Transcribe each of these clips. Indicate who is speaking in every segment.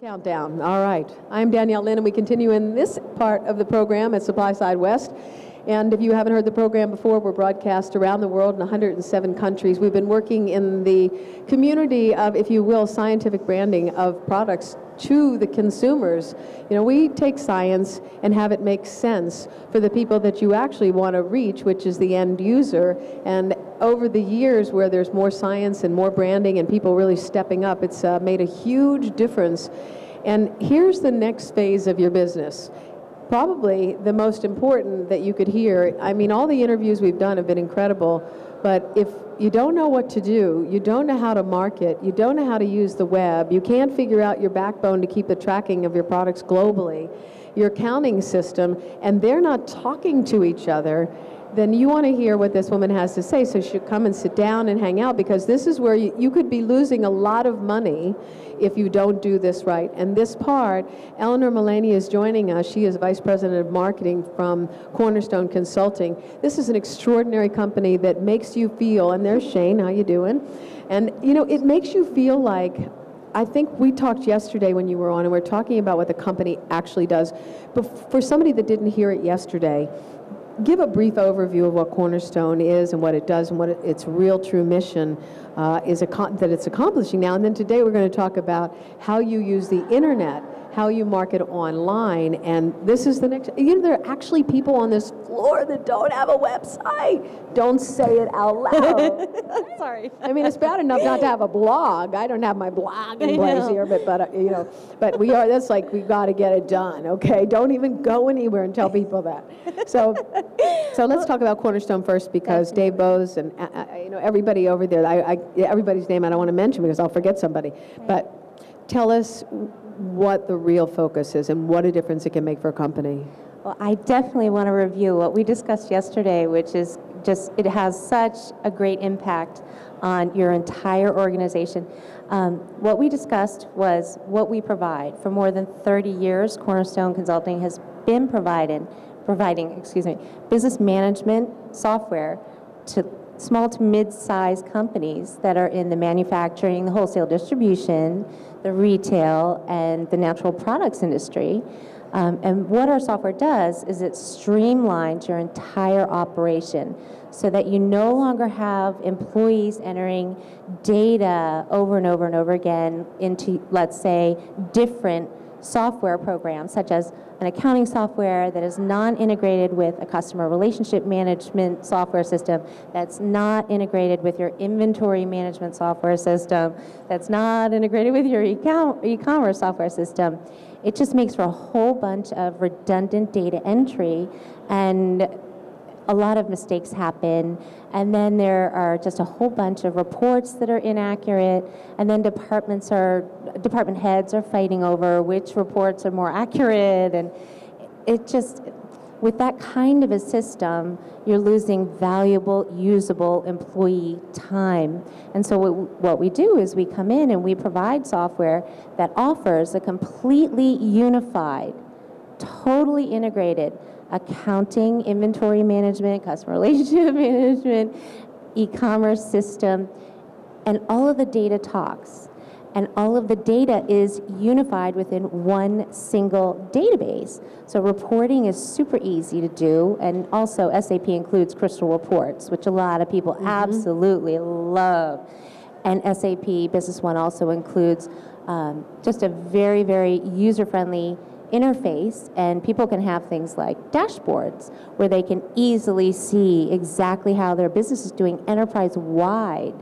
Speaker 1: Countdown. All right. I'm Danielle Lin, and we continue in this part of the program at Supply Side West. And if you haven't heard the program before, we're broadcast around the world in 107 countries. We've been working in the community of, if you will, scientific branding of products to the consumers. You know, we take science and have it make sense for the people that you actually want to reach, which is the end user. And over the years, where there's more science and more branding and people really stepping up, it's made a huge difference. And here's the next phase of your business. Probably the most important that you could hear. I mean, all the interviews we've done have been incredible, but if you don't know what to do, you don't know how to market, you don't know how to use the web, you can't figure out your backbone to keep the tracking of your products globally, your accounting system, and they're not talking to each other, then you want to hear what this woman has to say. So you should come and sit down and hang out, because this is where you could be losing a lot of money if you don't do this right. And this part, Eleanor Mullaney is joining us. She is Vice President of Marketing from Cornerstone Consulting. This is an extraordinary company that makes you feel, and there's Shane, how you doing? And you know, it makes you feel like, I think we talked yesterday when you were on, and we're talking about what the company actually does. But for somebody that didn't hear it yesterday, give a brief overview of what Cornerstone is and what it does and what its real true mission that it's accomplishing now. And then today we're going to talk about how you use the internet, how you market online, and this is the next. You know, there are actually people on this floor that don't have a website. Don't say it out loud.
Speaker 2: Sorry.
Speaker 1: I mean, it's bad enough not to have a blog. I don't have my blog in place here, but you know, but we are. That's like, we got to get it done. Okay, don't even go anywhere and tell people that. So let's talk about Cornerstone first, because Dave Bose and you know, everybody over there. Everybody's name I don't want to mention because I'll forget somebody. Right. But tell us what the real focus is and what a difference it can make for a company.
Speaker 2: Well, I definitely want to review what we discussed yesterday, which is just, it has such a great impact on your entire organization. What we discussed was what we provide. For more than 30 years, Cornerstone Consulting has been providing business management software to small to mid-sized companies that are in the manufacturing, the wholesale distribution, the retail, and the natural products industry. And what our software does is it streamlines your entire operation so that you no longer have employees entering data over and over and over again into, let's say, different software programs, such as an accounting software that is non-integrated with a customer relationship management software system, that's not integrated with your inventory management software system, that's not integrated with your e-commerce software system. It just makes for a whole bunch of redundant data entry, and a lot of mistakes happen, and then there are just a whole bunch of reports that are inaccurate, and then department heads are fighting over which reports are more accurate, and it just, with that kind of a system, you're losing valuable, usable employee time. And so what we do is we come in and we provide software that offers a completely unified, totally integrated accounting, inventory management, customer relationship management, e-commerce system, and all of the data talks. And all of the data is unified within one single database. So reporting is super easy to do, and also SAP includes Crystal Reports, which a lot of people absolutely love. And SAP Business One also includes just a very, very user-friendly interface, and people can have things like dashboards where they can easily see exactly how their business is doing enterprise-wide,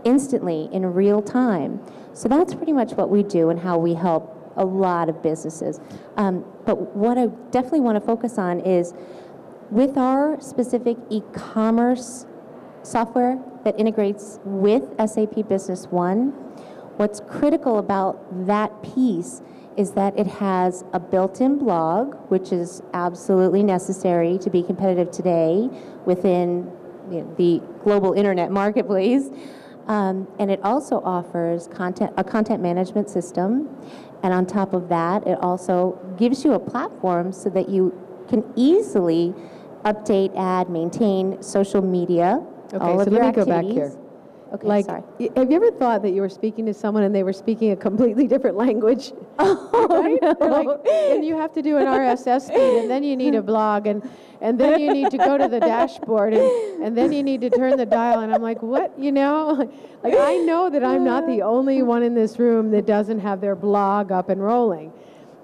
Speaker 2: instantly, in real time. So that's pretty much what we do and how we help a lot of businesses. But what I definitely want to focus on is, with our specific e-commerce software that integrates with SAP Business One, what's critical about that piece is that it has a built-in blog, which is absolutely necessary to be competitive today within the global internet marketplace. And it also offers a content management system. And on top of that, it also gives you a platform so that you can easily update, add, maintain social media, all of your activities.
Speaker 1: Go back here.
Speaker 2: Okay,
Speaker 1: like,
Speaker 2: sorry.
Speaker 1: Have you ever thought that you were speaking to someone and they were speaking a completely different language?
Speaker 2: Oh,
Speaker 1: right?
Speaker 2: no.
Speaker 1: They're like, and you have to do an RSS feed, and then you need a blog, and then you need to go to the dashboard, and then you need to turn the dial. And I'm like, what? You know? Like, I know that I'm not the only one in this room that doesn't have their blog up and rolling,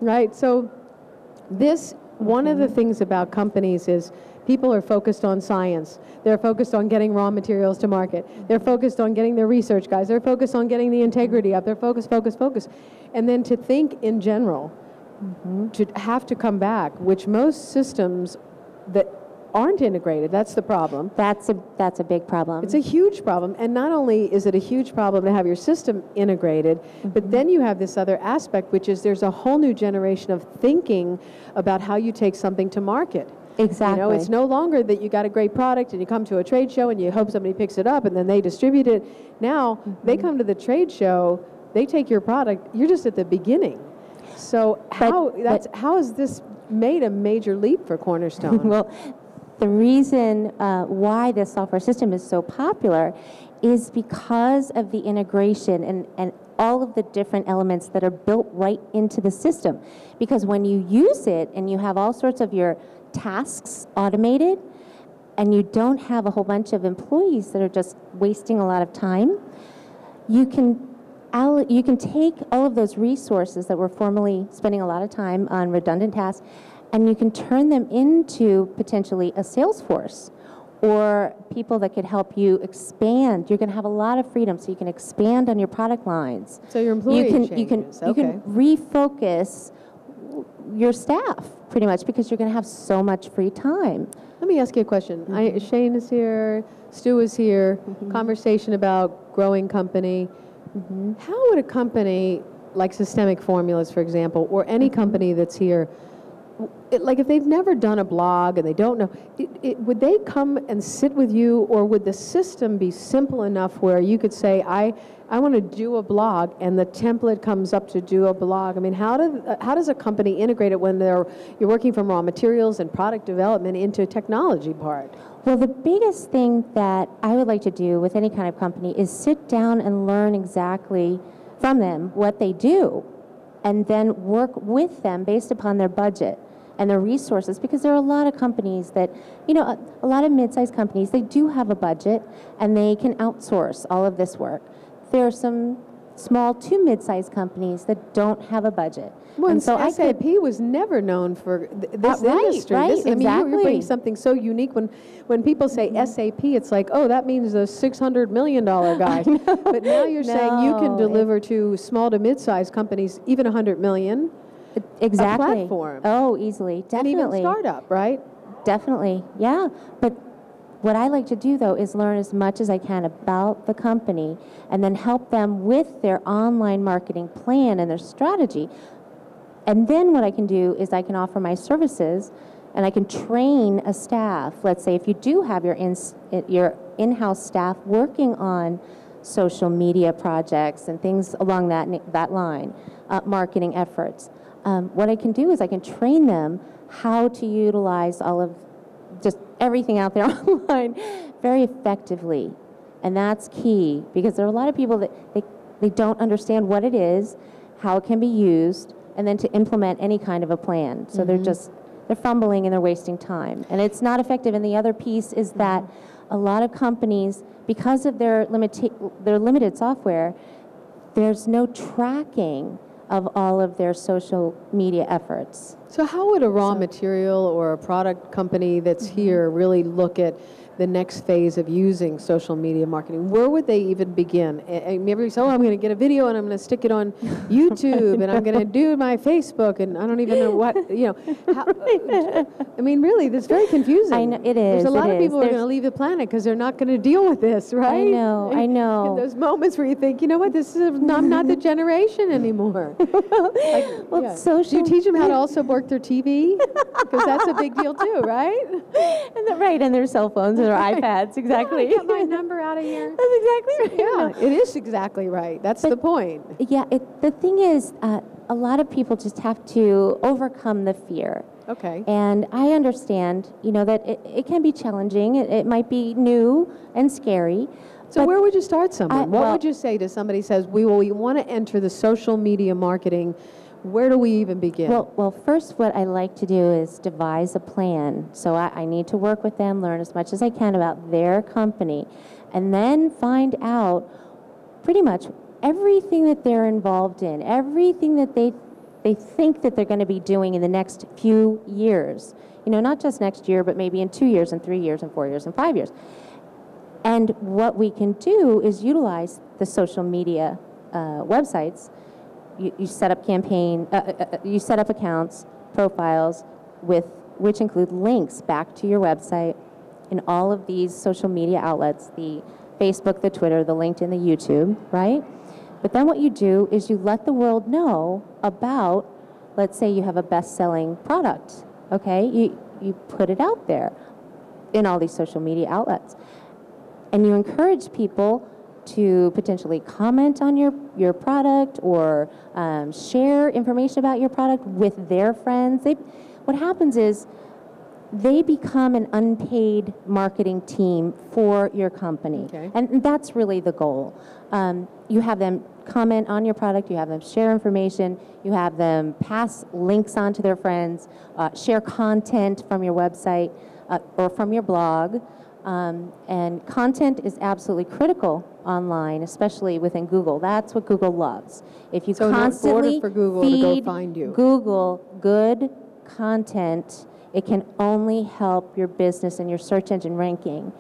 Speaker 1: right? So one of the things about companies is people are focused on science. They're focused on getting raw materials to market. They're focused on getting their research guys. They're focused on getting the integrity up. They're focused. And then to think in general, to have to come back, which most systems that aren't integrated, that's the problem.
Speaker 2: That's a big problem.
Speaker 1: It's a huge problem. And not only is it a huge problem to have your system integrated, but then you have this other aspect, which is there's a whole new generation of thinking about how you take something to market.
Speaker 2: Exactly.
Speaker 1: You know, it's no longer that you got a great product and you come to a trade show and you hope somebody picks it up and then they distribute it. Now, they come to the trade show, they take your product, you're just at the beginning. So how has this made a major leap for Cornerstone?
Speaker 2: Well, the reason why this software system is so popular is because of the integration and all of the different elements that are built right into the system. Because when you use it and you have all sorts of your tasks automated and you don't have a whole bunch of employees that are just wasting a lot of time, you can take all of those resources that were formerly spending a lot of time on redundant tasks, and you can turn them into potentially a sales force or people that could help you expand. You're going to have a lot of freedom, so you can expand on your product lines.
Speaker 1: So your employee
Speaker 2: you can refocus your staff pretty much because you're going to have so much free time.
Speaker 1: Let me ask you a question. Shane is here, Stu is here, conversation about growing company. How would a company like Systemic Formulas, for example, or any company that's here, like if they've never done a blog and they don't know, would they come and sit with you, or would the system be simple enough where you could say, I want to do a blog, and the template comes up to do a blog? I mean, how does a company integrate it when you're working from raw materials and product development into technology part?
Speaker 2: Well, the biggest thing that I would like to do with any kind of company is sit down and learn exactly from them what they do, and then work with them based upon their budget and their resources, because there are a lot of companies that, you know, a lot of mid-sized companies, they do have a budget and they can outsource all of this work. There are some small to mid-sized companies that don't have a budget.
Speaker 1: Well,
Speaker 2: and so
Speaker 1: SAP was never known for this
Speaker 2: right,
Speaker 1: industry.
Speaker 2: Right,
Speaker 1: I mean, you're
Speaker 2: exactly.
Speaker 1: bringing something so unique. When people say SAP, it's like, oh, that means the $600 million guy. But now you're saying you can deliver to small to mid-sized companies, even $100 million.
Speaker 2: Exactly.
Speaker 1: A platform.
Speaker 2: Oh, easily, definitely.
Speaker 1: And even startup, right?
Speaker 2: Definitely, yeah. But what I like to do, though, is learn as much as I can about the company and then help them with their online marketing plan and their strategy. And then what I can do is I can offer my services and I can train a staff. Let's say if you do have your in-house staff working on social media projects and things along that line, marketing efforts. What I can do is I can train them how to utilize all of just everything out there online very effectively. And that's key, because there are a lot of people that they don't understand what it is, how it can be used, and then to implement any kind of a plan. So they're fumbling and they're wasting time. And it's not effective. And the other piece is that a lot of companies, because of their limited software, there's no tracking of all of their social media efforts.
Speaker 1: So how would a raw material or a product company that's here really look at the next phase of using social media marketing? Where would they even begin? Maybe say, I'm going to get a video and I'm going to stick it on YouTube and I'm going to do my Facebook and I don't even know what, I mean, really, this is very confusing.
Speaker 2: I know, it is.
Speaker 1: There's a lot of people who are going to leave the planet because they're not going to deal with this, right?
Speaker 2: I know.
Speaker 1: In those moments where you think, you know what, I'm not the generation anymore.
Speaker 2: Social.
Speaker 1: Do you teach them how to also work their TV? Because that's a big deal too, right?
Speaker 2: And their cell phones and their iPads, exactly.
Speaker 1: Get my number out of here.
Speaker 2: That's exactly right.
Speaker 1: Yeah, it is exactly right. That's the point.
Speaker 2: Yeah, the thing is, a lot of people just have to overcome the fear.
Speaker 1: Okay.
Speaker 2: And I understand, that it can be challenging. It might be new and scary,
Speaker 1: So where would you start someone? What
Speaker 2: well-
Speaker 1: would you say to somebody who says, we want to enter the social media marketing? Where do we even begin?
Speaker 2: Well, first what I like to do is devise a plan. So I need to work with them, learn as much as I can about their company, and then find out pretty much everything that they're involved in, everything that they think that they're going to be doing in the next few years. You know, not just next year, but maybe in 2 years and 3 years and 4 years and 5 years. And what we can do is utilize the social media websites. You set up you set up accounts, profiles, which include links back to your website in all of these social media outlets, the Facebook, the Twitter, the LinkedIn, the YouTube, right? But then what you do is you let the world know about, let's say you have a best-selling product, okay? You put it out there in all these social media outlets. And you encourage people to potentially comment on your product or share information about your product with their friends. What happens is they become an unpaid marketing team for your company.
Speaker 1: Okay.
Speaker 2: And that's really the goal. You have them comment on your product, you have them share information, you have them pass links on to their friends, share content from your website or from your blog. And content is absolutely critical online, especially within Google. That's what Google loves. If you
Speaker 1: So
Speaker 2: constantly
Speaker 1: in order for Google to go
Speaker 2: feed
Speaker 1: find you.
Speaker 2: Google good content, it can only help your business and your search engine ranking.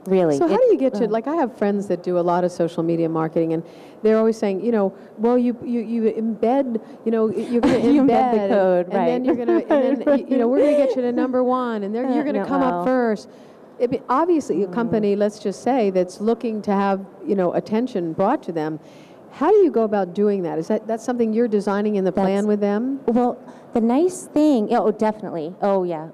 Speaker 2: Really.
Speaker 1: So how do you get to, like I have friends that do a lot of social media marketing, and they're always saying, you know, well, you embed, you know, you're going to
Speaker 2: You
Speaker 1: embed
Speaker 2: embed the code,
Speaker 1: and then you're going to, and then, you know, we're going to get you to #1, and then you're going to come up first. Obviously, a company, let's just say, that's looking to have, you know, attention brought to them. How do you go about doing that? Is that's something you're designing in the plan with them?
Speaker 2: Well, the nice thing, oh, definitely. Oh, yeah.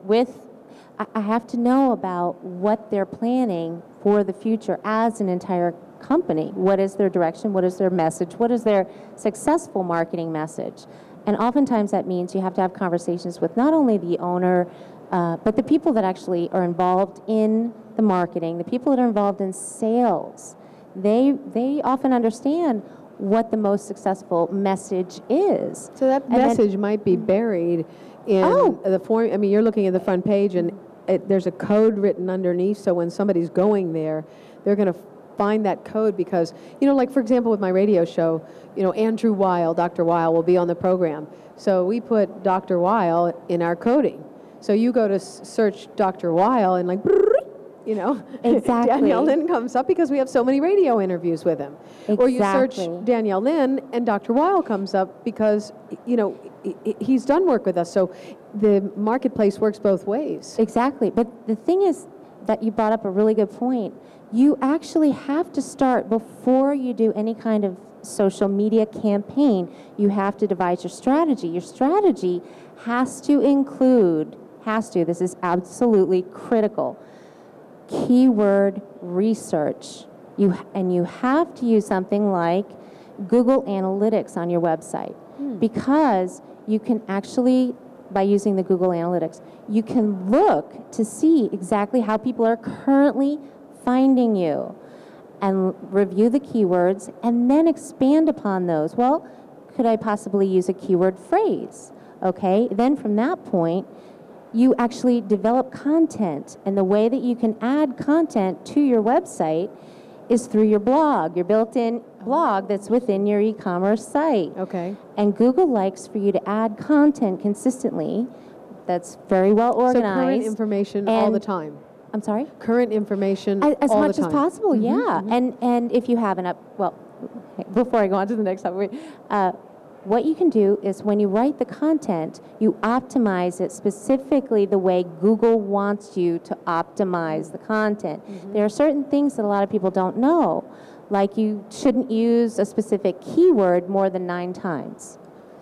Speaker 2: I have to know about what they're planning for the future as an entire company. What is their direction? What is their message? What is their successful marketing message? And oftentimes that means you have to have conversations with not only the owner, but the people that actually are involved in the marketing, the people that are involved in sales. They often understand what the most successful message is.
Speaker 1: So that message might be buried in the form. I mean, you're looking at the front page, and there's a code written underneath, so when somebody's going there, they're going to find that code because, you know, like for example with my radio show, you know, Andrew Weil, Dr. Weil will be on the program. So we put Dr. Weil in our coding. So you go to search Dr. Weil and like, you know,
Speaker 2: exactly.
Speaker 1: Danielle Lin comes up because we have so many radio interviews with him.
Speaker 2: Exactly.
Speaker 1: Or you search Danielle Lin and Dr. Weil comes up because, you know, he's done work with us. So the marketplace works both ways.
Speaker 2: Exactly. But the thing is that you brought up a really good point. You actually have to start before you do any kind of social media campaign. You have to devise your strategy. Your strategy has to include, this is absolutely critical, keyword research. And you have to use something like Google Analytics on your website because you can actually, by using the Google Analytics, you can look to see exactly how people are currently finding you and review the keywords and then expand upon those. Well, could I possibly use a keyword phrase? Okay, then from that point, you actually develop content, and the way that you can add content to your website is through your blog, your built-in blog that's within your e-commerce site.
Speaker 1: Okay.
Speaker 2: And Google likes for you to add content consistently that's very well organized.
Speaker 1: So current information all the time.
Speaker 2: I'm sorry?
Speaker 1: Current information
Speaker 2: as
Speaker 1: all
Speaker 2: much
Speaker 1: the time.
Speaker 2: as possible, yeah. And if you have before I go on to the next topic, what you can do is when you write the content, you optimize it specifically the way Google wants you to optimize the content. There are certain things that a lot of people don't know, like you shouldn't use a specific keyword more than 9 times.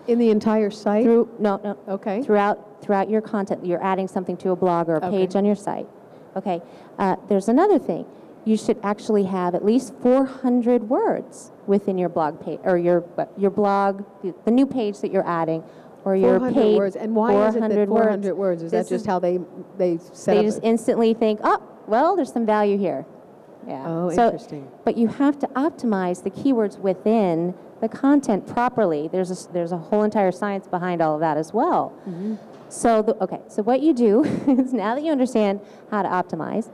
Speaker 1: In the entire site?
Speaker 2: No.
Speaker 1: Okay.
Speaker 2: Throughout your content, you're adding something to a blog or a page on your site. Okay. There's another thing. You should actually have at least 400 words within your blog page, or your blog, the new page that you're adding, or your page.
Speaker 1: 400 words. And why is it that 400 words? Is that just how they set up?
Speaker 2: They just instantly think, oh, well, there's some value here. Yeah.
Speaker 1: Oh,
Speaker 2: So,
Speaker 1: interesting.
Speaker 2: but you have to optimize the keywords within the content properly. There's a whole entire science behind all of that as well.
Speaker 1: Mm-hmm.
Speaker 2: So, so what you do is, now that you understand how to optimize,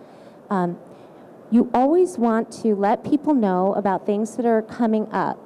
Speaker 2: you always want to let people know about things that are coming up.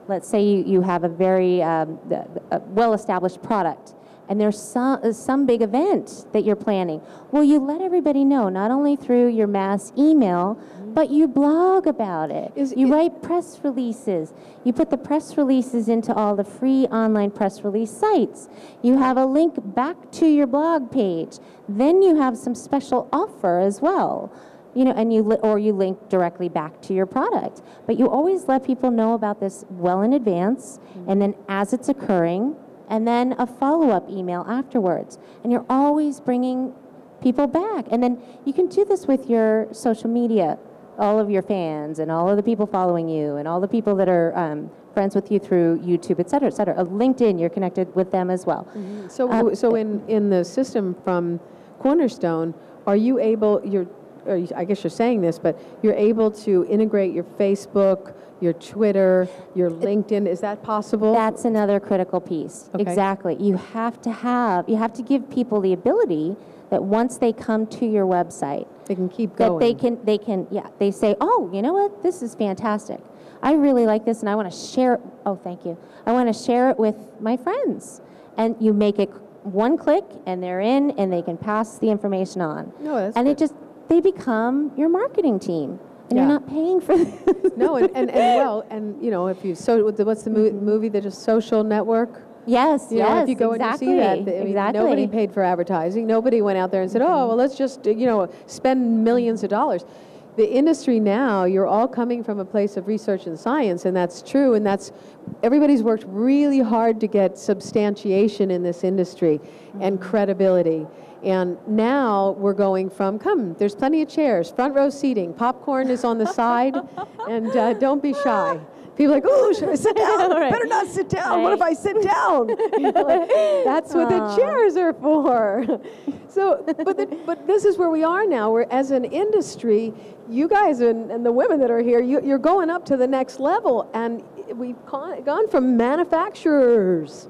Speaker 2: Let's say you have a very well-established product, and there's some big event that you're planning. Well, you let everybody know, not only through your mass email, but you blog about it. You write press releases. You put the press releases into all the free online press release sites. You have a link back to your blog page. Then you have some special offer as well. And you link directly back to your product. But you always let people know about this well in advance, and then as it's occurring, and then a follow-up email afterwards. And you're always bringing people back. And then you can do this with your social media, all of your fans and all of the people following you and all the people that are friends with you through YouTube, et cetera, et cetera. LinkedIn, you're connected with them as well.
Speaker 1: Mm-hmm. So in the system from Cornerstone, are you able, I guess you're saying this, but you're able to integrate your Facebook, your Twitter, your LinkedIn. Is that possible?
Speaker 2: That's another critical piece.
Speaker 1: Okay.
Speaker 2: Exactly. You have to give people the ability that once they come to your website,
Speaker 1: they can keep going.
Speaker 2: That they say, oh, you know what? This is fantastic. I really like this, and I want to share it. Oh, thank you. I want to share it with my friends. And you make it one click, and they're in, and they can pass the information on.
Speaker 1: No, that's
Speaker 2: and
Speaker 1: good.
Speaker 2: They become your marketing team, and you're not paying for this.
Speaker 1: No, if you what's the movie that is Social Network?
Speaker 2: Yes,
Speaker 1: if you go
Speaker 2: exactly,
Speaker 1: and you see that, nobody paid for advertising. Nobody went out there and said, oh, well, let's just spend millions of dollars. The industry now, you're all coming from a place of research and science, and that's true, and everybody's worked really hard to get substantiation in this industry and credibility. And now we're going from, there's plenty of chairs, front row seating, popcorn is on the side, and don't be shy. People are like, oh, should I sit down?
Speaker 2: Right.
Speaker 1: Better not sit down. Right. What if I sit down? That's what the chairs are for. So, but this is where we are now. We're, as an industry, you guys and the women that are here, you're going up to the next level. And we've gone from manufacturers,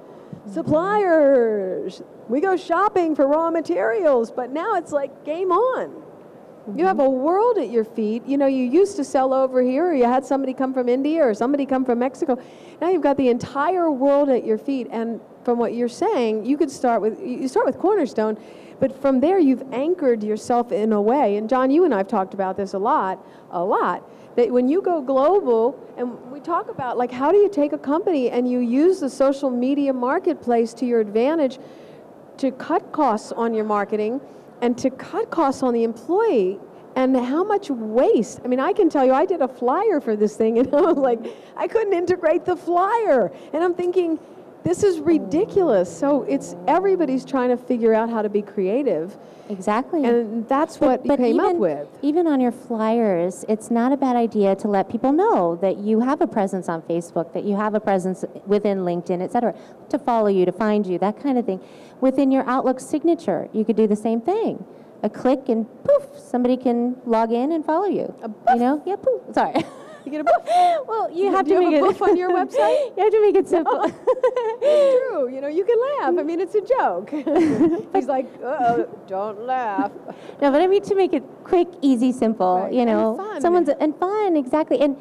Speaker 1: suppliers. We go shopping for raw materials, but now it's like game on. You have a world at your feet. You used to sell over here, or you had somebody come from India or somebody come from Mexico. Now you've got the entire world at your feet. And from what you're saying, you start with Cornerstone, but from there you've anchored yourself in a way. And John, you and I have talked about this a lot, that when you go global, and we talk about, like, how do you take a company and you use the social media marketplace to your advantage to cut costs on your marketing and to cut costs on the employee, and how much waste. I mean, I can tell you, I did a flyer for this thing, and I was like, I couldn't integrate the flyer. And I'm thinking, this is ridiculous. So everybody's trying to figure out how to be creative.
Speaker 2: Exactly.
Speaker 1: And that's what you came up with.
Speaker 2: Even on your flyers, it's not a bad idea to let people know that you have a presence on Facebook, that you have a presence within LinkedIn, et cetera, to follow you, to find you, that kind of thing. Within your Outlook signature, you could do the same thing. A click and poof, somebody can log in and follow you.
Speaker 1: A poof?
Speaker 2: Yeah, poof. Sorry.
Speaker 1: You get a boof?
Speaker 2: Well, you have to make it.
Speaker 1: Do you have a boof on your website?
Speaker 2: You have to make it simple.
Speaker 1: No. It's true. You can laugh. I mean, it's a joke. He's like, don't laugh.
Speaker 2: No, but I mean to make it quick, easy, simple.
Speaker 1: Right. And fun.
Speaker 2: And fun, exactly. And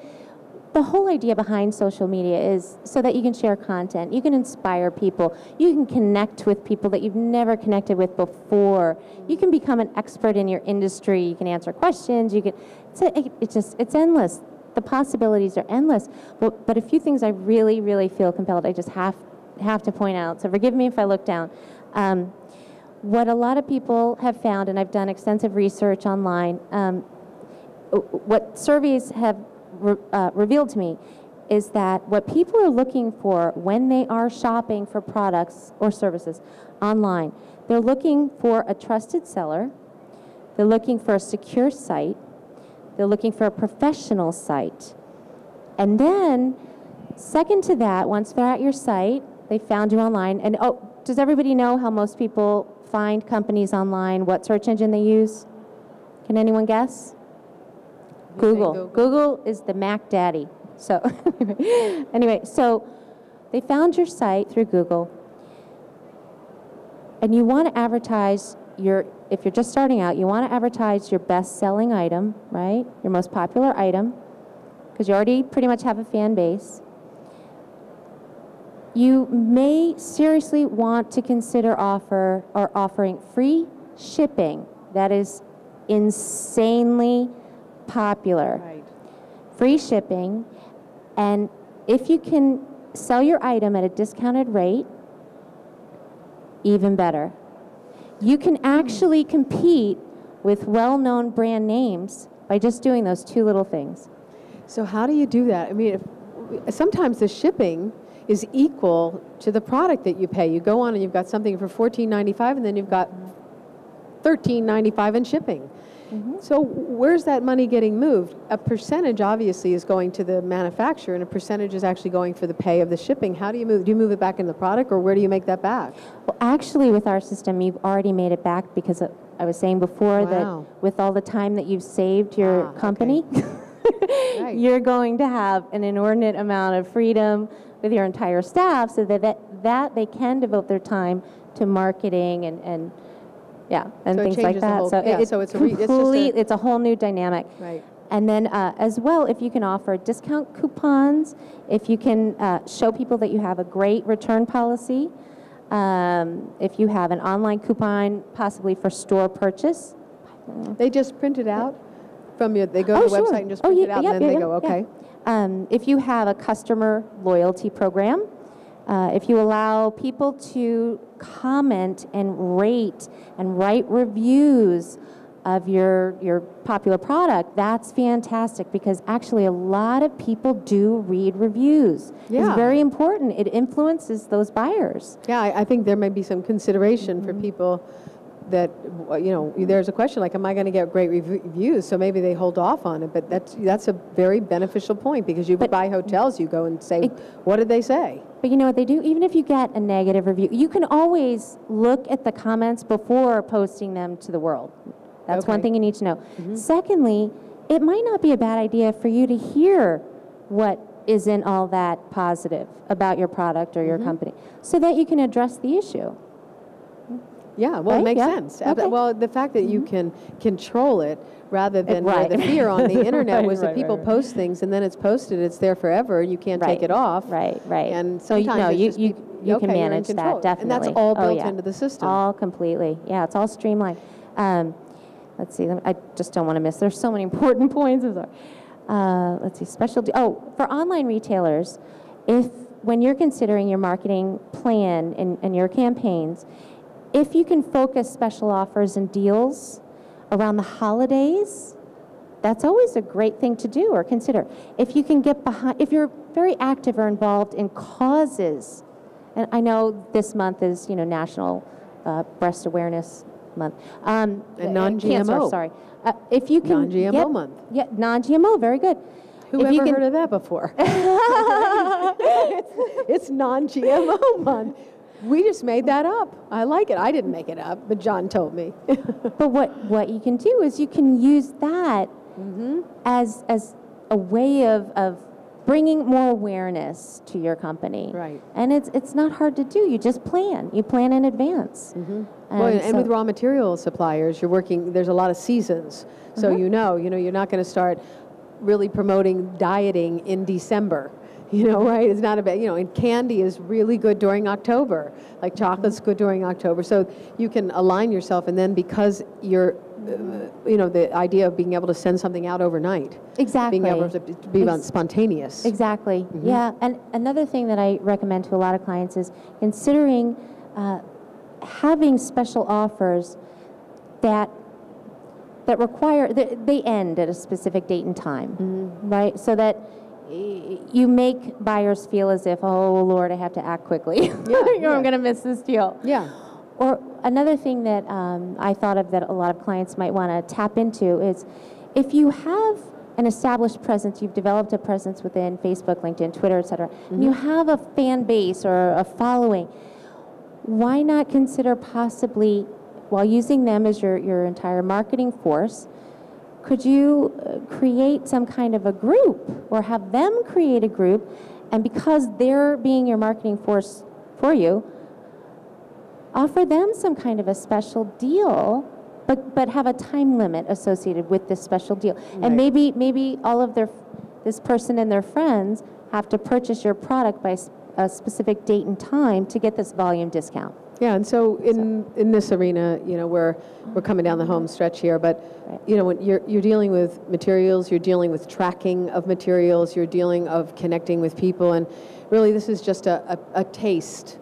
Speaker 2: the whole idea behind social media is so that you can share content, you can inspire people, you can connect with people that you've never connected with before. You can become an expert in your industry. You can answer questions. It's endless. The possibilities are endless. But a few things I really, really feel compelled, I just have to point out. So forgive me if I look down. What a lot of people have found, and I've done extensive research online, what surveys have revealed to me is that what people are looking for when they are shopping for products or services online, they're looking for a trusted seller, they're looking for a secure site, they're looking for a professional site. And then, second to that, once they're at your site, they found you online. And does everybody know how most people find companies online, what search engine they use? Can anyone guess? Google. Google is the Mac daddy. So anyway, so they found your site through Google, and you want to advertise if you're just starting out, you want to advertise your best-selling item, right? Your most popular item, because you already pretty much have a fan base. You may seriously want to consider offering free shipping. That is insanely popular.
Speaker 1: Right.
Speaker 2: Free shipping, and if you can sell your item at a discounted rate, even better. You can actually compete with well-known brand names by just doing those two little things.
Speaker 1: So how do you do that? I mean, sometimes the shipping is equal to the product that you pay. You go on and you've got something for $14.95, and then you've got $13.95 in shipping. Mm-hmm. So where's that money getting moved? A percentage obviously is going to the manufacturer, and a percentage is actually going for the pay of the shipping. How do you move? Do you move it back in the product, or where do you make that back?
Speaker 2: Well, actually, with our system, you've already made it back, because I was saying before that with all the time that you've saved your company, okay. Right. You're going to have an inordinate amount of freedom with your entire staff, so that they can devote their time to marketing and things like that. It's a whole new dynamic.
Speaker 1: Right.
Speaker 2: And then as well, if you can offer discount coupons, if you can show people that you have a great return policy, if you have an online coupon, possibly for store purchase.
Speaker 1: They just print it out from they go to the website and just print it out, and then they go, okay.
Speaker 2: If you have a customer loyalty program, if you allow people to comment and rate and write reviews of your popular product, that's fantastic, because actually a lot of people do read reviews. Yeah. It's very important. It influences those buyers.
Speaker 1: Yeah, I think there may be some consideration for people that, there's a question like, am I going to get great reviews? So maybe they hold off on it, but that's a very beneficial point, because you buy hotels, you go and say, what did they say?
Speaker 2: But you know what they do? Even if you get a negative review, you can always look at the comments before posting them to the world. That's one thing you need to know. Mm-hmm. Secondly, it might not be a bad idea for you to hear what isn't all that positive about your product or your company, so that you can address the issue.
Speaker 1: Yeah, well, it makes sense. Okay. Well, the fact that you can control it rather than where the fear on the internet was that people post things and then it's posted, it's there forever, and you can't take it off.
Speaker 2: Right.
Speaker 1: And sometimes
Speaker 2: you can manage that, definitely.
Speaker 1: And that's all built into the system.
Speaker 2: All completely. Yeah, it's all streamlined. Let's see, I just don't want to miss. There's so many important points. I'm sorry. Let's see, for online retailers, when you're considering your marketing plan and your campaigns, if you can focus special offers and deals around the holidays, that's always a great thing to do or consider. If you can get behind, if you're very active or involved in causes, and I know this month is, National Breast Awareness Month.
Speaker 1: And non-GMO.
Speaker 2: Cancer, sorry. If you can
Speaker 1: non-GMO month.
Speaker 2: Yeah, non-GMO, very good.
Speaker 1: Who ever heard of that before? It's non-GMO month. We just made that up. I like it. I didn't make it up, but John told me.
Speaker 2: But what you can do is you can use that as a way of bringing more awareness to your company.
Speaker 1: Right.
Speaker 2: And it's not hard to do. You just plan. You plan in advance.
Speaker 1: And with raw material suppliers, you're working, there's a lot of seasons. So you're not going to start really promoting dieting in December. Right? It's not about, and candy is really good during October. Like chocolate's good during October. So you can align yourself, and then because you're, the idea of being able to send something out overnight.
Speaker 2: Exactly.
Speaker 1: Being able to be spontaneous.
Speaker 2: Exactly. Yeah. And another thing that I recommend to a lot of clients is considering having special offers that require, they end at a specific date and time, right? So that you make buyers feel as if, oh Lord, I have to act quickly. I'm going to miss this deal.
Speaker 1: Yeah.
Speaker 2: Or another thing that I thought of that a lot of clients might want to tap into is if you have an established presence, you've developed a presence within Facebook, LinkedIn, Twitter, etc., and you have a fan base or a following, why not consider possibly, while using them as your entire marketing force, could you create some kind of a group or have them create a group, and because they're being your marketing force for you, offer them some kind of a special deal, but have a time limit associated with this special deal.
Speaker 1: Right.
Speaker 2: And maybe all of this person and their friends have to purchase your product by a specific date and time to get this volume discount.
Speaker 1: Yeah, and so in this arena, you know, we're coming down the home stretch here, but
Speaker 2: Right.
Speaker 1: you know, when you're dealing with materials, you're dealing with tracking of materials, you're dealing of connecting with people, and really this is just a taste.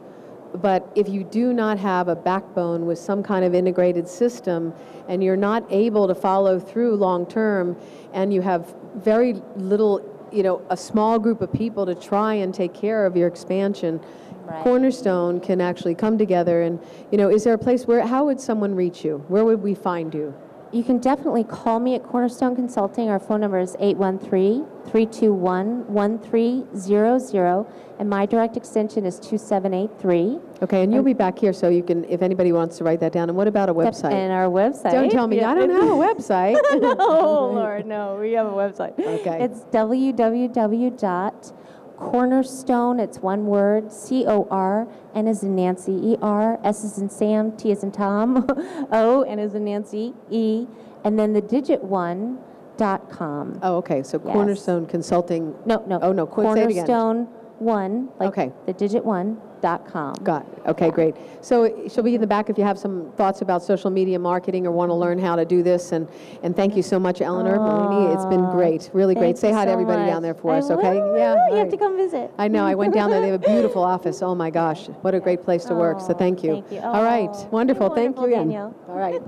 Speaker 1: But if you do not have a backbone with some kind of integrated system, and you're not able to follow through long term, and you have very little, you know, a small group of people to try and take care of your expansion,
Speaker 2: Right.
Speaker 1: Cornerstone can actually come together. And, you know, is there a place where, how would someone reach you? Where would we find you?
Speaker 2: You can definitely call me at Cornerstone Consulting. Our phone number is 813-321-1300, and my direct extension is 2783.
Speaker 1: Okay, and you'll be back here, so you can, if anybody wants to write that down. And what about a website?
Speaker 2: And our website.
Speaker 1: Don't tell me, I don't have a website.
Speaker 2: No, Lord, no, we have a website.
Speaker 1: Okay.
Speaker 2: It's www.cornerstone, it's one word, C-O-R, N as in Nancy, E-R, S as in Sam, T as in Tom, O, N as in Nancy, E, and then the digit one.com.
Speaker 1: Oh, okay, so
Speaker 2: Yes.
Speaker 1: Cornerstone Consulting.
Speaker 2: No.
Speaker 1: Oh, no, say it again.
Speaker 2: Cornerstone one, like
Speaker 1: Okay.
Speaker 2: the digit one.com.
Speaker 1: Got it. Okay, great. So she'll be in the back if you have some thoughts about social media marketing or want to learn how to do this. And thank you so much, Eleanor Mullaney. It's been great, really great.
Speaker 2: Thank
Speaker 1: Say
Speaker 2: you
Speaker 1: hi to
Speaker 2: so
Speaker 1: everybody
Speaker 2: much.
Speaker 1: down there for
Speaker 2: I
Speaker 1: us, okay?
Speaker 2: will.
Speaker 1: Yeah.
Speaker 2: You
Speaker 1: all
Speaker 2: have to
Speaker 1: right.
Speaker 2: come visit.
Speaker 1: I know. I went down there. They have a beautiful office. Oh my gosh, what a great place to work. So thank you.
Speaker 2: Thank you.
Speaker 1: All right.
Speaker 2: Oh,
Speaker 1: Wonderful.
Speaker 2: you're
Speaker 1: Thank you
Speaker 2: wonderful,
Speaker 1: again.
Speaker 2: Danielle.
Speaker 1: All right.